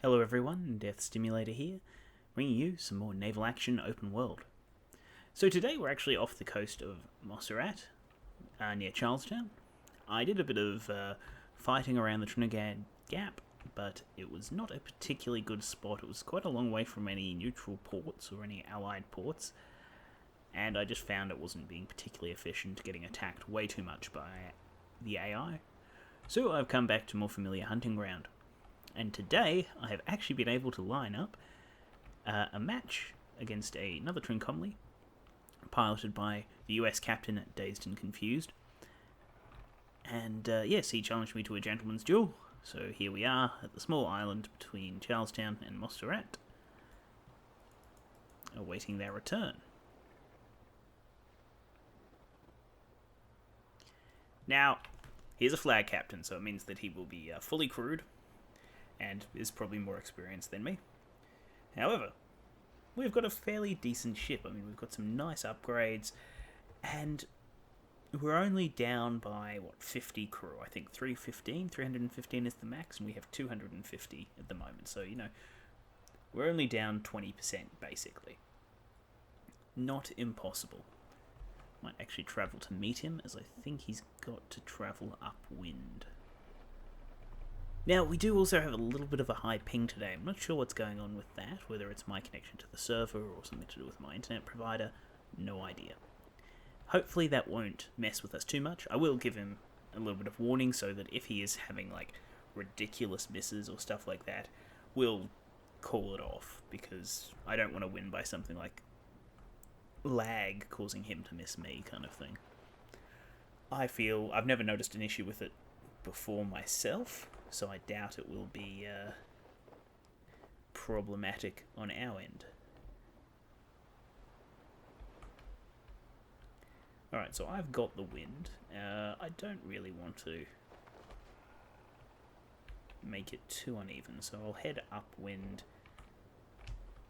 Hello everyone, Death Stimulator here, bringing you some more Naval Action Open World. So today we're actually off the coast of Montserrat, near Charlestown. I did a bit of fighting around the Trinidad Gap, but it was not a particularly good spot. It was quite a long way from any neutral ports or any allied ports, and I just found it wasn't being particularly efficient, getting attacked way too much by the AI. So I've come back to more familiar hunting ground. And today, I have actually been able to line up a match against another Trincomalee, piloted by the US captain at DazednConfused. And yes, he challenged me to a gentleman's duel. So here we are at the small island between Charlestown and Montserrat, awaiting their return. Now, he's a flag captain, so it means that he will be fully crewed, and is probably more experienced than me. However, we've got a fairly decent ship. I mean, we've got some nice upgrades, and we're only down by, 50 crew. I think 315 is the max, and we have 250 at the moment. So, we're only down 20%, basically. Not impossible. Might actually travel to meet him, as I think he's got to travel upwind. Now, we do also have a little bit of a high ping today. I'm not sure what's going on with that, whether it's my connection to the server or something to do with my internet provider. No idea. Hopefully that won't mess with us too much. I will give him a little bit of warning so that if he is having, ridiculous misses or stuff like that, we'll call it off, because I don't want to win by something like lag causing him to miss me kind of thing. I've never noticed an issue with it before myself, so I doubt it will be problematic on our end. Alright, so I've got the wind. I don't really want to make it too uneven, so I'll head upwind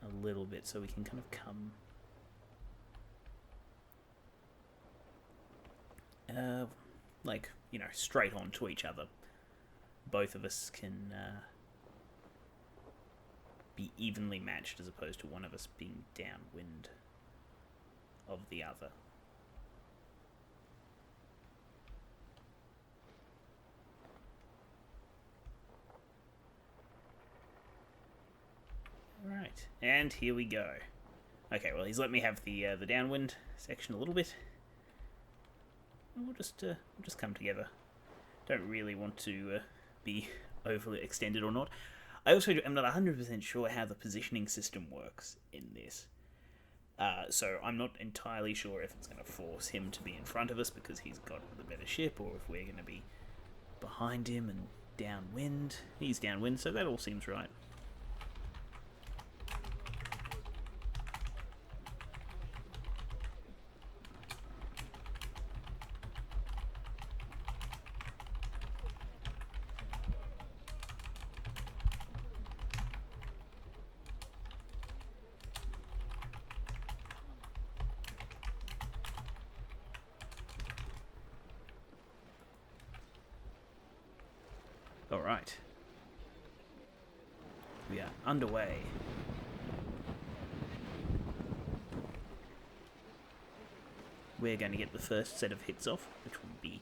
a little bit so we can kind of come straight on to each other. Both of us can be evenly matched as opposed to one of us being downwind of the other. Right, and here we go. Okay, well, he's let me have the downwind section a little bit. We'll just come together. Don't really want to be overly extended or not. I also am not 100% sure how the positioning system works in this. So I'm not entirely sure if it's going to force him to be in front of us because he's got the better ship, or if we're going to be behind him and downwind. He's downwind, so that all seems right. Alright. We are underway. We're going to get the first set of hits off, which will be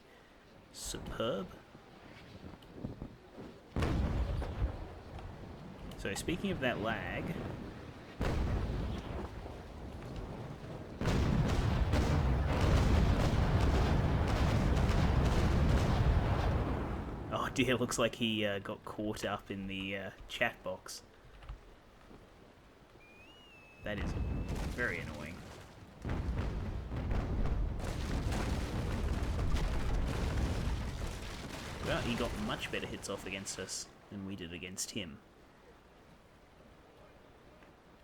superb. So speaking of that lag, oh dear, looks like he got caught up in the chat box. That is very annoying. Well, he got much better hits off against us than we did against him.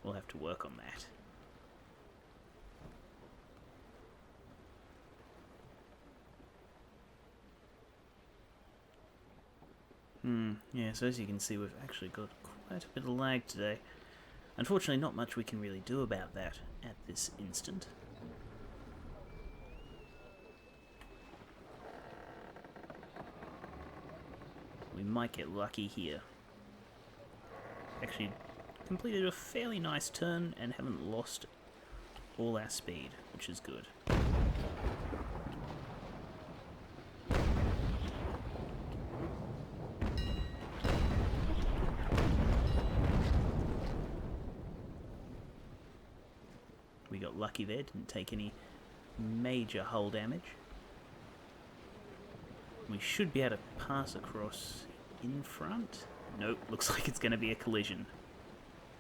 We'll have to work on that. Yeah, so as you can see, we've actually got quite a bit of lag today. Unfortunately, not much we can really do about that at this instant. We might get lucky here. actually completed a fairly nice turn and haven't lost all our speed, which is good. We got lucky there, didn't take any major hull damage. We should be able to pass across in front. Nope, looks like it's going to be a collision.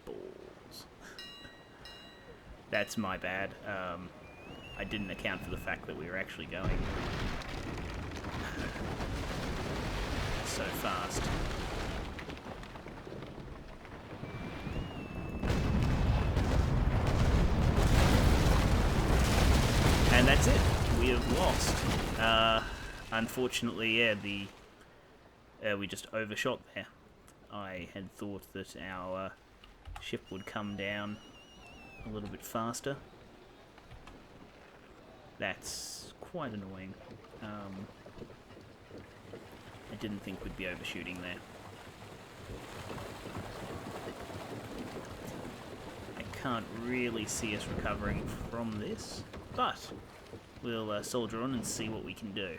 Balls. That's my bad. I didn't account for the fact that we were actually going so fast. And that's it. We have lost. Unfortunately, yeah, we just overshot there. I had thought that our ship would come down a little bit faster. That's quite annoying. I didn't think we'd be overshooting there. I can't really see us recovering from this, but we'll soldier on and see what we can do.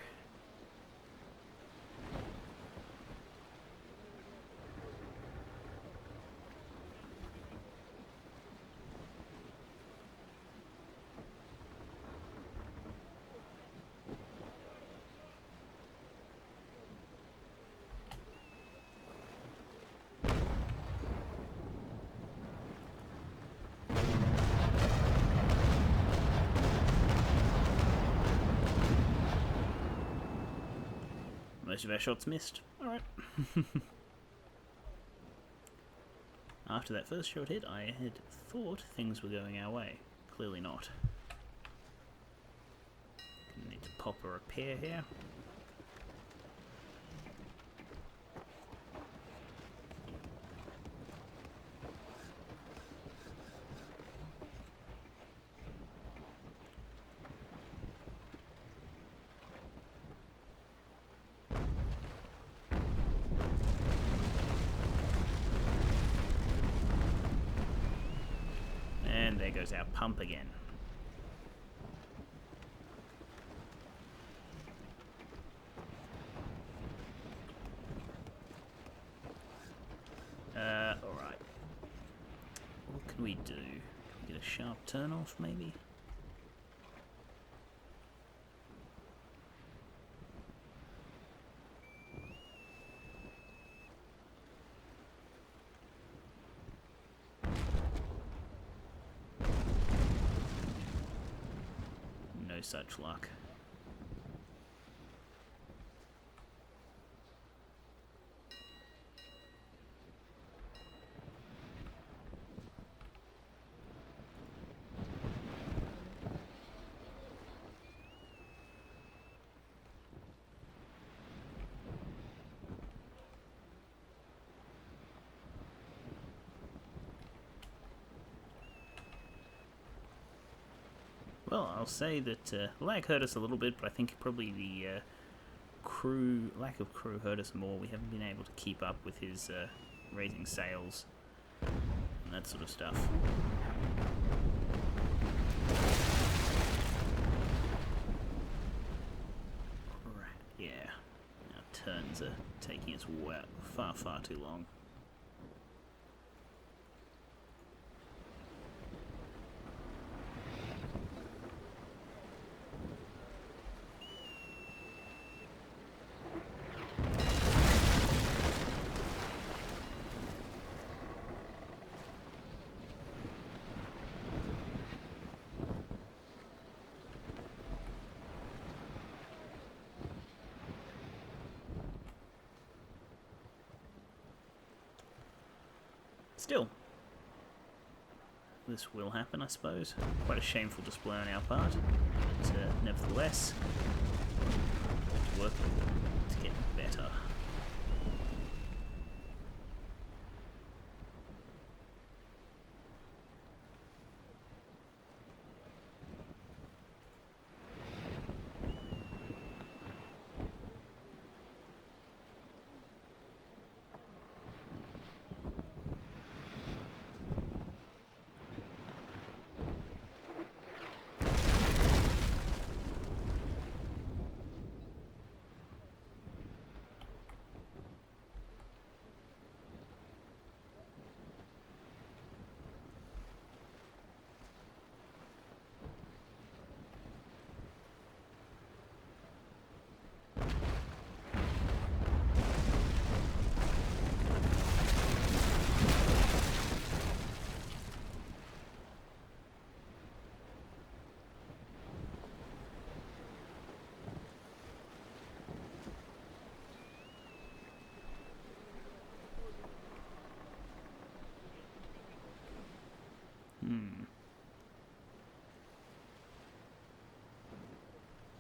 Most of our shots missed. Alright. After that first shot hit, I had thought things were going our way. Clearly not. Gonna need to pop a repair here. And there goes our pump again. Alright. What can we do? Can we get a sharp turn off, maybe? No such luck. Well, I'll say that lag hurt us a little bit, but I think probably the lack of crew hurt us more. We haven't been able to keep up with his raising sails and that sort of stuff. Right, yeah. Our turns are taking us far, far too long. Still, this will happen, I suppose. Quite a shameful display on our part, but nevertheless, to work to get better.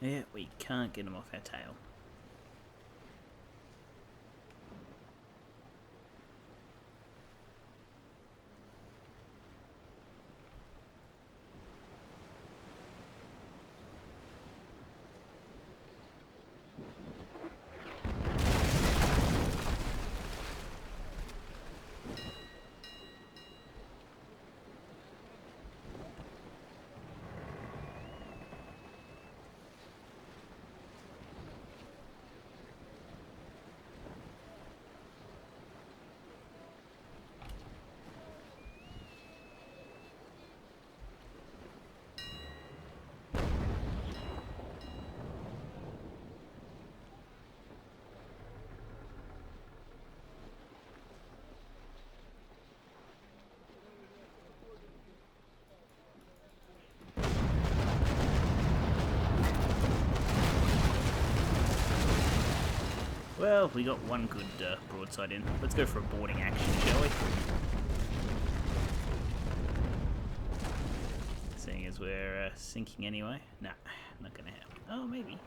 Yeah, we can't get him off our tail. Well, we got one good broadside in. Let's go for a boarding action, shall we? Seeing as we're sinking anyway. Nah, not gonna happen. Oh, maybe.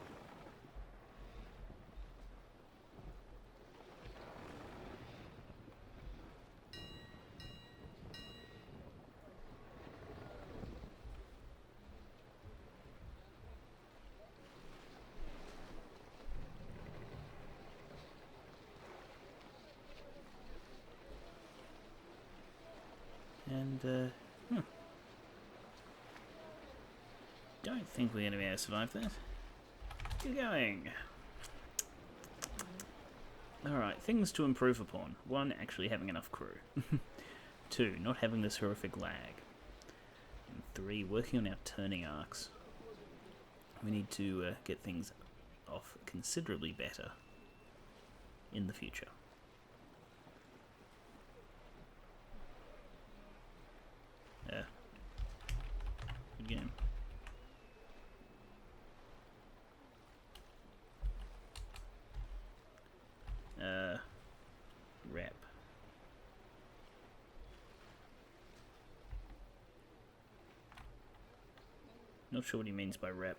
And, don't think we're going to be able to survive that. Keep going. Alright, things to improve upon. 1, actually having enough crew. 2, not having this horrific lag. And 3, working on our turning arcs. We need to get things off considerably better in the future. Good game. Rep. Not sure what he means by rep.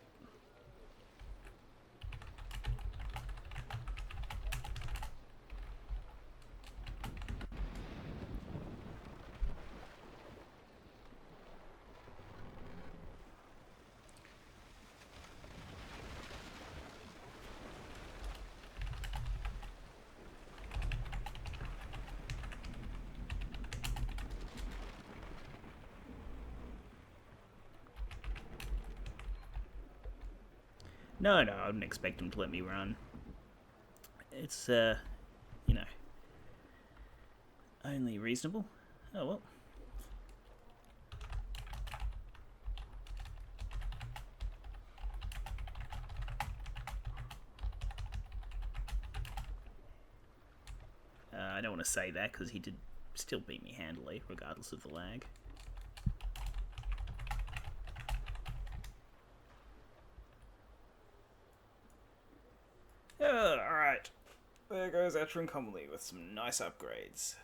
No, I wouldn't expect him to let me run. It's, you know, only reasonable. Oh, well. I don't want to say that because he did still beat me handily, regardless of the lag. Alright. There goes our Trincomalee with some nice upgrades.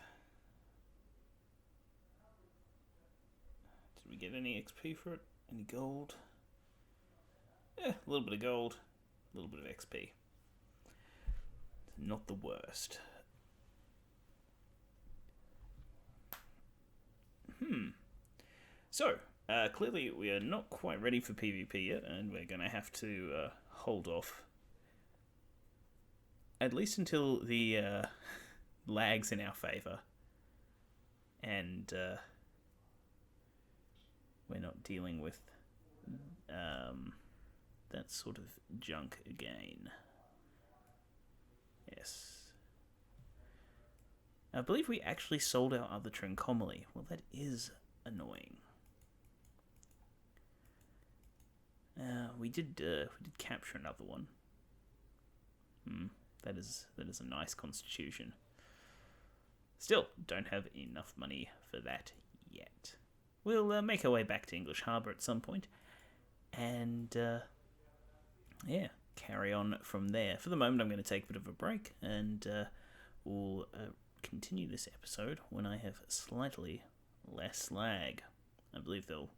Did we get any XP for it? Any gold? Yeah, a little bit of gold, a little bit of XP. Not the worst. So, clearly we are not quite ready for PvP yet, and we're going to have to hold off. At least until the lag's in our favour. And we're not dealing with that sort of junk again. Yes. I believe we actually sold our other Trincomalee. Well, that is annoying. We did capture another one. That is a nice constitution. Still, don't have enough money for that yet. We'll make our way back to English Harbour at some point, and yeah, carry on from there. For the moment, I'm going to take a bit of a break, and we'll continue this episode when I have slightly less lag. I believe they'll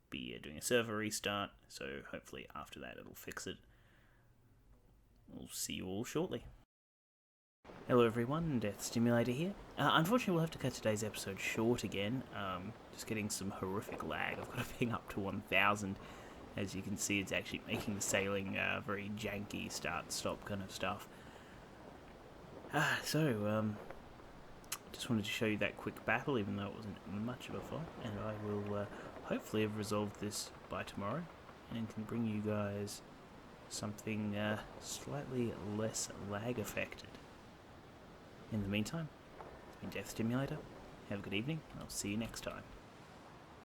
be doing a server restart, so hopefully after that it'll fix it. We'll see you all shortly. Hello everyone, Death Stimulator here. Unfortunately, we'll have to cut today's episode short again. Just getting some horrific lag. I've got to ping up to 1000. As you can see, it's actually making the sailing very janky, start-stop kind of stuff. Just wanted to show you that quick battle, even though it wasn't much of a fight. And I will hopefully have resolved this by tomorrow, and can bring you guys something slightly less lag-affected. In the meantime, it's been Death Stimulator. Have a good evening, and I'll see you next time.